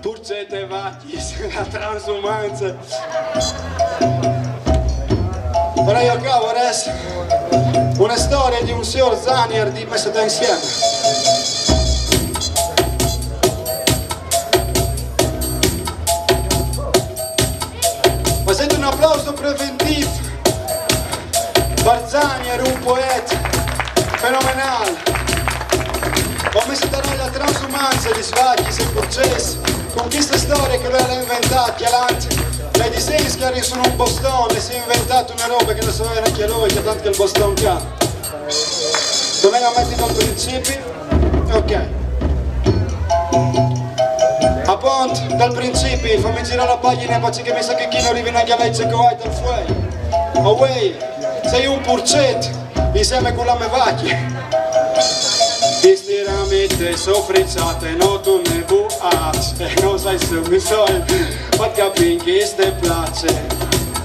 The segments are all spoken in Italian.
Purcete vacchis, la transumanza. Ora io qua vorrei una storia di un signor Zanier di messa da insieme. Ma sento un applauso preventivo per Zanier, un poeta fenomenale. Ho messo da noi la transumanza di Svaghi e Purcesi con queste storie che lui ha inventato avanti. Dai disegni che sono un bostone, si è inventato una roba che non sapeva neanche lui, che tanto che il bostone che ha. Dove la metti con principi? Ok. Appunto, dal principio, fammi girare la pagina e che mi sa che chi non arrivi neanche a legge che vai dal fuori. Oh wey, sei un purcetto, insieme con la me vacchia. Queste ramette soffricciate, non tu ne buat, e non sai se mi sai, ma capi che ste place,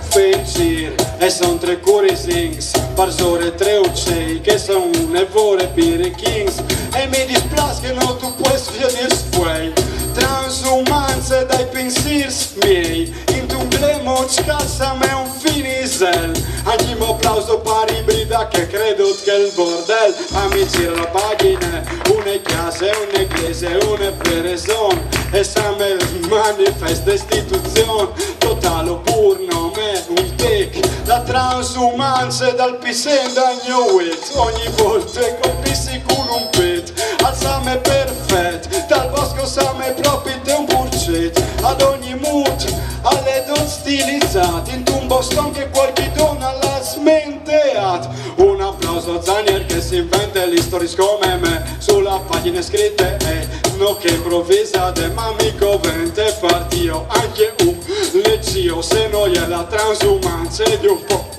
fencir, e son tre curisings, parzore tre uccei, che son nevore pire kings, e mi dispiace che non tu puoi sfiadir sfuei, transumanze dai pensiers miei, in un glemo scassa me un finisel, anche un applauso per ibrida che credo che il bordel, amici la pagina, una chiesa, un'eglise, una pereson, e siamo manifesta istituzione, totale pur nome, un tec, la transumanza dal pisenda new it, ogni volta colpissi con un pet, alzame perfetto, dal bosco same proprio te un purcet, ad ogni mood, alle don stilizzate, in un boston che qualche donna l'ha smenteat, un applauso a Zanier che si inventa le storie come me, sulla pagina scritte e non che improvvisate, ma mi covente partio, anche un leggio, se non è la transumanza di un po'.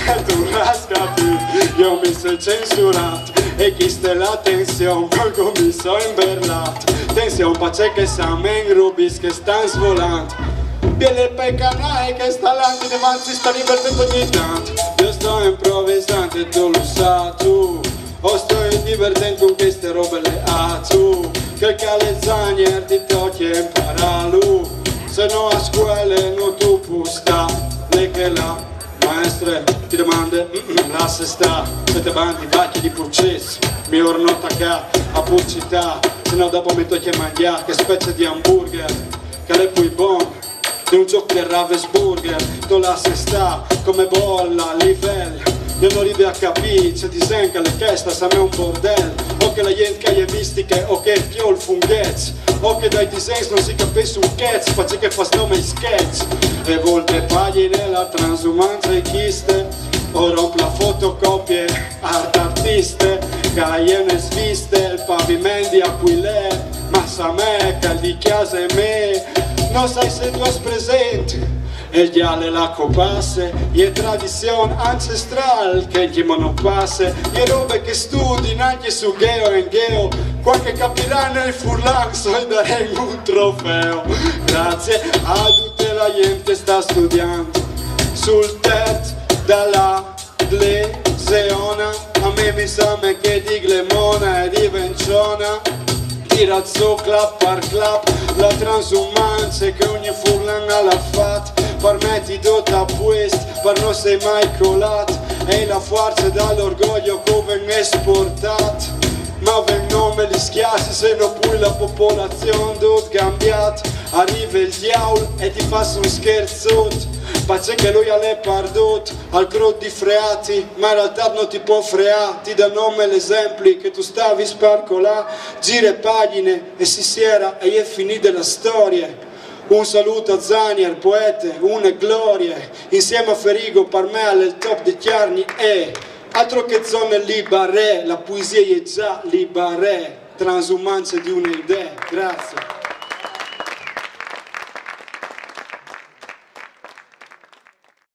E tu rascati, io mi sono censurato, e chi sta la tensione, qualcuno mi sono imberlato, tensione pace che siamo in rubis che stanno svolando, piede per canale che sta l'anti davanti, sta divertendo ogni tanto, io sto improvvisando e tu lo sai tu, o sto divertendo con queste robe le tu, che cale Zanier ti tocchi e impara lui, se no a scuola non tu puoi sta, lei che la maestre ti domanda, lascia sta, siete bandi vacchi di Purcesi, mi orno attacca a pubblicità, se no dopo mi tocchi a mangiare, che specie di hamburger, che è poi buono, di un gioco di Ravensburger, tu lascia sta, come bolla, a livello, io non arrivo a capire, se ti sente le teste, sa me un bordello, o che la gente che è mistica, o che più il funghezzo, o che dai disegni non si capisce un cazzo, faccio che fa nome i sketch, e volte pagine la transumanza e chiste, o romp la fotocopie, art artiste, caiene sviste, il pavimento a cui lei, ma sa me, che di chiesa e me, non sai se tu hai presente, e gli alle la copasse, e tradizione ancestrale che gli non passe, e robe che studi anche su Geo e Geo, qualche capilano e furlan so darei un trofeo, grazie a tutta la gente sta studiando, sul tetto dalla Gleseona, a me mi sa me che di Glemona e di Venciona, tira su clap per clap, la transumanza che ogni furlan l'ha fatta, permetti tutto a questo, per non sei mai colato, e la forza dall'orgoglio che viene esportato, ma ven non me li schiassi se non poi la popolazione tutta cambiata, arriva il diavolo e ti fa un scherzotto, pace che lui l'è perduto, al crudo di freati, ma in realtà non ti può freare, ti dà nome l'esempio che tu stavi sparcolà, gira pagine e si era e è finita la storia. Un saluto a Zanier, poeta, una gloria, insieme a Ferigo per me al top dei chiarni e altro che zone libere, la poesia è già libere, transumanza di un'idea, grazie.